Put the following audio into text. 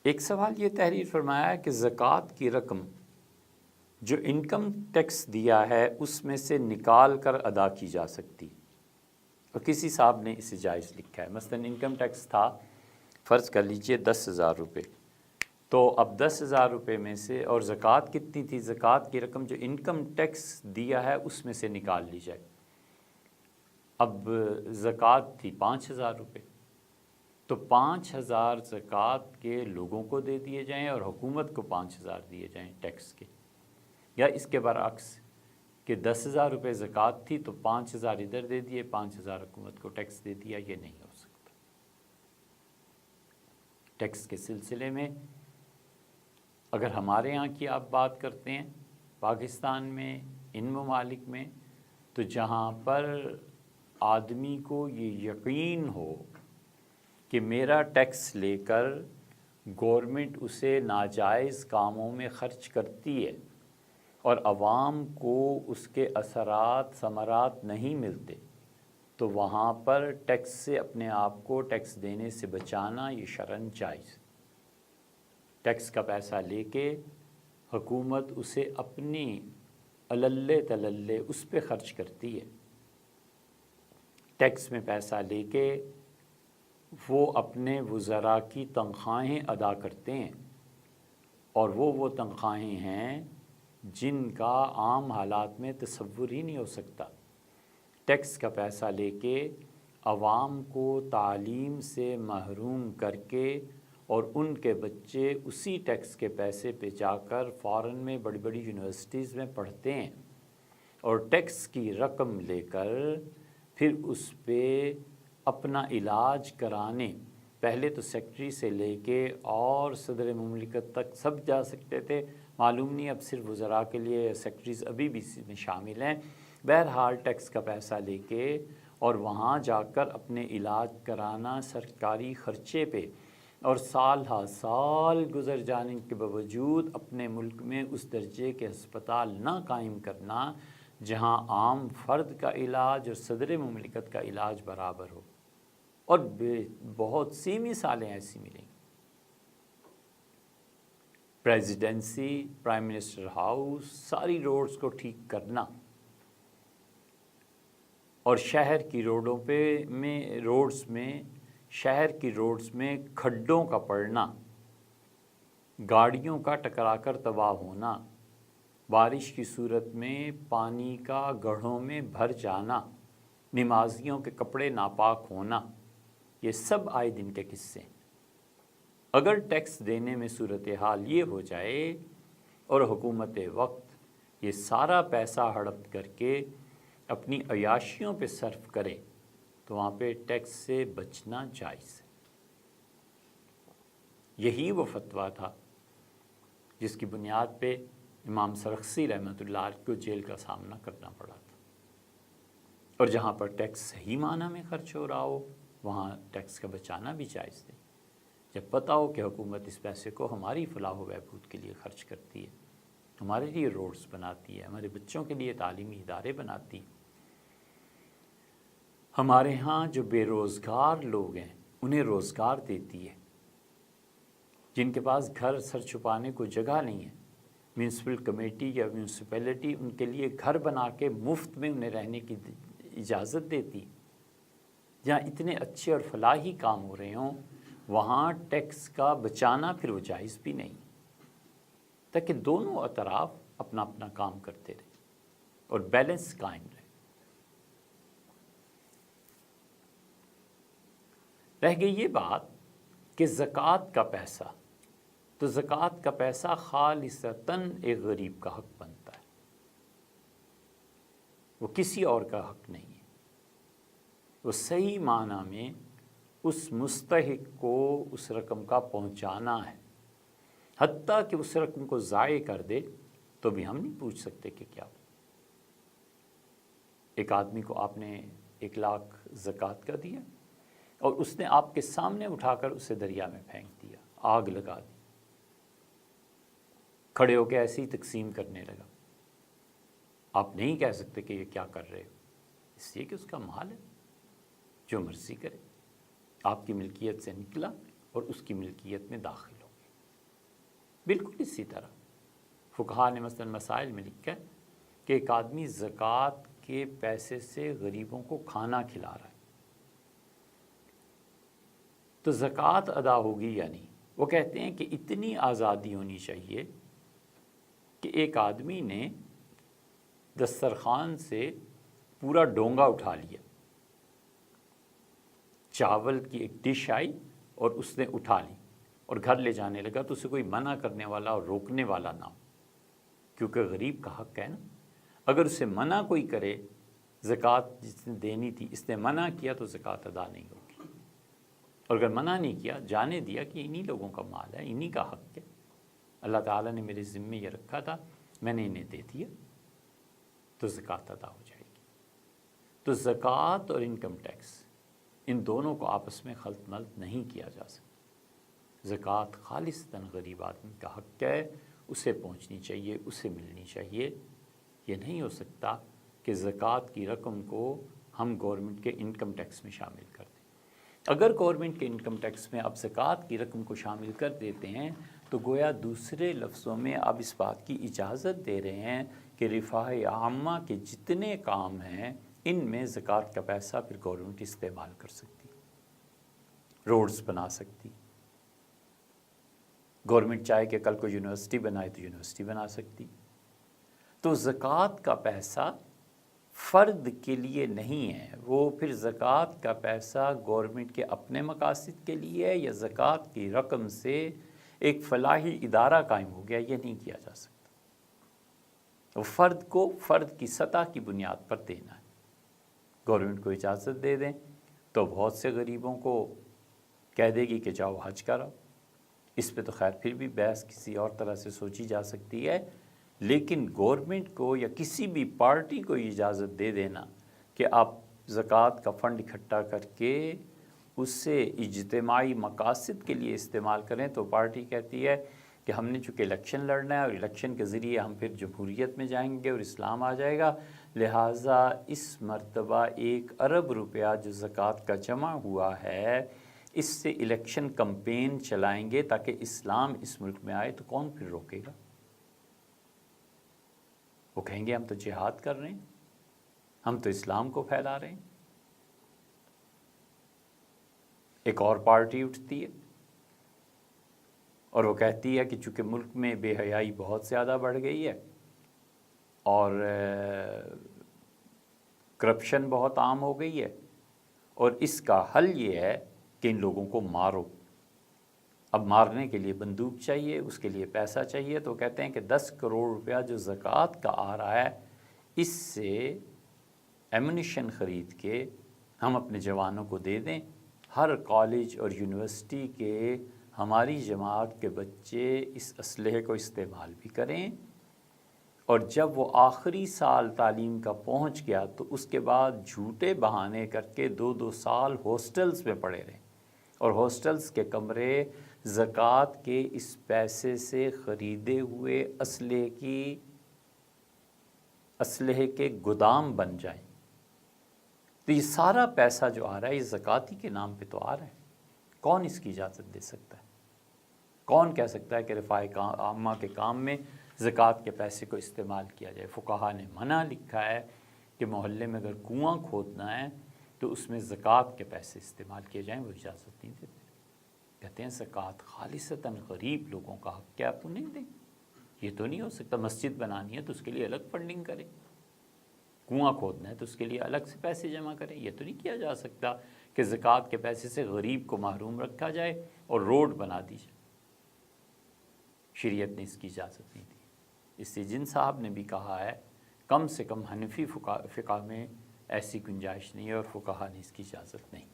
ایک سوال یہ تحریر فرمایا ہے کہ زکوٰۃ کی رقم جو انکم ٹیکس دیا ہے اس میں سے نکال کر ادا کی جا سکتی، اور کسی صاحب نے اسے جائز لکھا ہے۔ مثلا انکم ٹیکس تھا، فرض کر لیجئے 10,000 روپے، تو اب 10,000 روپے میں سے، اور زکوٰۃ کتنی تھی؟ زکوٰۃ کی رقم جو انکم ٹیکس دیا ہے اس میں سے نکال لی جائے۔ اب زکوٰۃ تھی 5,000 روپے، تو 5,000 زکوٰۃ کے لوگوں کو دے دیے جائیں اور حکومت کو 5,000 دیے جائیں ٹیکس کے، یا اس کے برعکس کہ 10,000 روپے زکوٰۃ تھی تو 5,000 ادھر دے دیے، 5,000 حکومت کو ٹیکس دے دیا۔ یہ نہیں ہو سکتا۔ ٹیکس کے سلسلے میں اگر ہمارے ہاں کی آپ بات کرتے ہیں، پاکستان میں، ان ممالک میں، تو جہاں پر آدمی کو یہ یقین ہو کہ میرا ٹیکس لے کر گورنمنٹ اسے ناجائز کاموں میں خرچ کرتی ہے اور عوام کو اس کے اثرات ثمرات نہیں ملتے، تو وہاں پر ٹیکس سے اپنے آپ کو ٹیکس دینے سے بچانا یہ شرعاً جائز۔ ٹیکس کا پیسہ لے کے حکومت اسے اپنی اللے تللے اس پہ خرچ کرتی ہے۔ ٹیکس میں پیسہ لے کے وہ اپنے وزراء کی تنخواہیں ادا کرتے ہیں، اور وہ تنخواہیں ہیں جن کا عام حالات میں تصور ہی نہیں ہو سکتا۔ ٹیکس کا پیسہ لے کے عوام کو تعلیم سے محروم کر کے، اور ان کے بچے اسی ٹیکس کے پیسے پہ جا کر فارن میں بڑی بڑی یونیورسٹیز میں پڑھتے ہیں، اور ٹیکس کی رقم لے کر پھر اس پہ اپنا علاج کرانے، پہلے تو سیکٹری سے لے کے اور صدر مملکت تک سب جا سکتے تھے، معلوم نہیں اب صرف وزراء کے لیے سیکٹریز ابھی بھی اس میں شامل ہیں۔ بہرحال ٹیکس کا پیسہ لے کے اور وہاں جا کر اپنے علاج کرانا سرکاری خرچے پہ، اور سال ہا سال گزر جانے کے باوجود اپنے ملک میں اس درجے کے ہسپتال نہ قائم کرنا جہاں عام فرد کا علاج اور صدر مملکت کا علاج برابر ہو، اور بہت سی مثالیں ایسی ملیں گی۔ پریزیڈنسی، پرائم منسٹر ہاؤس، ساری روڈز کو ٹھیک کرنا، اور شہر کی روڈز میں کھڈوں کا پڑنا، گاڑیوں کا ٹکرا کر تباہ ہونا، بارش کی صورت میں پانی کا گڑھوں میں بھر جانا، نمازیوں کے کپڑے ناپاک ہونا، یہ سب آئے دن کے قصے ہیں۔ اگر ٹیکس دینے میں صورتحال یہ ہو جائے اور حکومت وقت یہ سارا پیسہ ہڑپ کر کے اپنی عیاشیوں پہ صرف کرے، تو وہاں پہ ٹیکس سے بچنا جائز ہے۔ یہی وہ فتویٰ تھا جس کی بنیاد پہ امام سرخسی رحمۃ اللہ علیہ کو جیل کا سامنا کرنا پڑا تھا۔ اور جہاں پر ٹیکس صحیح معنی میں خرچ ہو رہا ہو وہاں ٹیکس کا بچانا بھی جائز ہے، جب پتہ ہو کہ حکومت اس پیسے کو ہماری فلاح و بہبود کے لیے خرچ کرتی ہے، ہمارے لیے روڈز بناتی ہے، ہمارے بچوں کے لیے تعلیمی ادارے بناتی ہے۔ ہمارے ہاں جو بے روزگار لوگ ہیں انہیں روزگار دیتی ہے، جن کے پاس گھر سر چھپانے کو جگہ نہیں ہے، میونسپل کمیٹی یا میونسپیلٹی ان کے لیے گھر بنا کے مفت میں انہیں رہنے کی اجازت دیتی۔ جہاں اتنے اچھے اور فلاحی کام ہو رہے ہوں وہاں ٹیکس کا بچانا پھر وہ جائز بھی نہیں، تاکہ دونوں اطراف اپنا اپنا کام کرتے رہیں اور بیلنس قائم رہے۔ رہ گئی یہ بات کہ زکوٰۃ کا پیسہ، تو زکوٰۃ کا پیسہ خالصتاً ایک غریب کا حق بنتا ہے، وہ کسی اور کا حق نہیں ہے۔ وہ صحیح معنی میں اس مستحق کو اس رقم کا پہنچانا ہے، حتیٰ کہ اس رقم کو ضائع کر دے تو بھی ہم نہیں پوچھ سکتے کہ کیا۔ ایک آدمی کو آپ نے 1,00,000 زکوٰۃ کا دیا اور اس نے آپ کے سامنے اٹھا کر اسے دریا میں پھینک دیا، آگ لگا دی، کھڑے ہو کے ایسے ہی تقسیم کرنے لگا۔ آپ نہیں کہہ سکتے کہ یہ کیا کر رہے ہو، اس لیے کہ اس کا مال ہے، جو مرضی کرے۔ آپ کی ملکیت سے نکلا اور اس کی ملکیت میں داخل ہو گیا۔ بالکل اسی طرح فقہا نے مثلاً مسائل میں لکھا ہے کہ ایک آدمی زکوٰۃ کے پیسے سے غریبوں کو کھانا کھلا رہا ہے تو زکوٰۃ ادا ہوگی یا نہیں؟ وہ کہتے ہیں کہ اتنی آزادی ہونی چاہیے کہ ایک آدمی نے دسترخوان سے پورا ڈونگا اٹھا لیا، چاول کی ایک ڈش آئی اور اس نے اٹھا لی اور گھر لے جانے لگا، تو اسے کوئی منع کرنے والا اور روکنے والا نہ ہو، کیونکہ غریب کا حق ہے نا۔ اگر اسے منع کوئی کرے، زکوٰۃ جس نے دینی تھی اس نے منع کیا تو زکوٰۃ ادا نہیں ہوگی، اور اگر منع نہیں کیا، جانے دیا کہ انہی لوگوں کا مال ہے، انہی کا حق ہے، اللہ تعالیٰ نے میرے ذمے یہ رکھا تھا، میں نے انہیں دے دیا، تو زکوٰۃ ادا ہو جائے گی۔ تو زکوٰۃ اور انکم ٹیکس ان دونوں کو آپس میں خلط ملط نہیں کیا جا سکتا۔ زکوٰۃ خالصتاً غریب آدمی کا حق ہے، اسے پہنچنی چاہیے، اسے ملنی چاہیے۔ یہ نہیں ہو سکتا کہ زکوٰۃ کی رقم کو ہم گورنمنٹ کے انکم ٹیکس میں شامل کر دیں۔ اگر گورنمنٹ کے انکم ٹیکس میں اب زکوٰۃ کی رقم کو شامل کر دیتے ہیں تو گویا دوسرے لفظوں میں اب اس بات کی اجازت دے رہے ہیں کہ رفاہ عامہ کے جتنے کام ہیں ان میں زکوٰۃ کا پیسہ پھر گورنمنٹ استعمال کر سکتی، روڈز بنا سکتی، گورنمنٹ چاہے کہ کل کو یونیورسٹی بنائے تو یونیورسٹی بنا سکتی۔ تو زکوٰۃ کا پیسہ فرد کے لیے نہیں ہے، وہ پھر زکوٰۃ کا پیسہ گورنمنٹ کے اپنے مقاصد کے لیے ہے یا زکوٰۃ کی رقم سے ایک فلاحی ادارہ قائم ہو گیا، یہ نہیں کیا جا سکتا۔ وہ فرد کو فرد کی سطح کی بنیاد پر دینا ہے۔ گورنمنٹ کو اجازت دے دیں تو بہت سے غریبوں کو کہہ دے گی کہ جاؤ حج کراؤ، اس پہ تو خیر پھر بھی بحث کسی اور طرح سے سوچی جا سکتی ہے، لیکن گورنمنٹ کو یا کسی بھی پارٹی کو اجازت دے دینا کہ آپ زکوٰۃ کا فنڈ اکٹھا کر کے اس سے اجتماعی مقاصد کے لیے استعمال کریں، تو پارٹی کہتی ہے کہ ہم نے چونکہ الیکشن لڑنا ہے اور الیکشن کے ذریعے ہم پھر جمہوریت میں جائیں گے اور اسلام آ جائے گا، لہٰذا اس مرتبہ 1 ارب روپیہ جو زکوٰۃ کا جمع ہوا ہے اس سے الیکشن کمپین چلائیں گے تاکہ اسلام اس ملک میں آئے، تو کون پھر روکے گا؟ وہ کہیں گے ہم تو جہاد کر رہے ہیں، ہم تو اسلام کو پھیلا رہے ہیں۔ ایک اور پارٹی اٹھتی ہے اور وہ کہتی ہے کہ چونکہ ملک میں بے حیائی بہت زیادہ بڑھ گئی ہے اور کرپشن بہت عام ہو گئی ہے، اور اس کا حل یہ ہے کہ ان لوگوں کو مارو۔ اب مارنے کے لیے بندوق چاہیے، اس کے لیے پیسہ چاہیے، تو کہتے ہیں کہ 10 کروڑ روپیہ جو زکوٰۃ کا آ رہا ہے اس سے ایمونیشن خرید کے ہم اپنے جوانوں کو دے دیں، ہر کالج اور یونیورسٹی کے ہماری جماعت کے بچے اس اسلحے کو استعمال بھی کریں، اور جب وہ آخری سال تعلیم کا پہنچ گیا تو اس کے بعد جھوٹے بہانے کر کے 2 سال ہاسٹلز میں پڑے رہیں، اور ہاسٹلز کے کمرے زکوٰۃ کے اس پیسے سے خریدے ہوئے اسلحے کے گودام بن جائیں۔ تو یہ سارا پیسہ جو آ رہا ہے یہ زکوٰۃ کے نام پہ تو آ رہا ہے۔ کون اس کی اجازت دے سکتا ہے؟ کون کہہ سکتا ہے کہ رفاہ عامہ کے کام میں زکوٰۃ کے پیسے کو استعمال کیا جائے؟ فقہا نے منع لکھا ہے کہ محلے میں اگر کنواں کھودنا ہے تو اس میں زکوٰۃ کے پیسے استعمال کیے جائیں، وہ اجازت نہیں دیتے۔ کہتے ہیں زکوٰۃ خالصتاً غریب لوگوں کا حق ہے، آپ انہیں دیں۔ یہ تو نہیں ہو سکتا مسجد بنانی ہے تو اس کے لیے الگ فنڈنگ کریں، کنواں کھودنا ہے تو اس کے لیے الگ سے پیسے جمع کریں۔ یہ تو نہیں کیا جا سکتا کہ زکوٰۃ کے پیسے سے غریب کو محروم رکھا جائے اور روڈ بنا دی جائے۔ شریعت نے اس کی اجازت نہیں دی۔ اس سے جن صاحب نے بھی کہا ہے کم سے کم حنفی فقہ میں ایسی گنجائش نہیں ہے، اور فقہا نے اس کی اجازت نہیں۔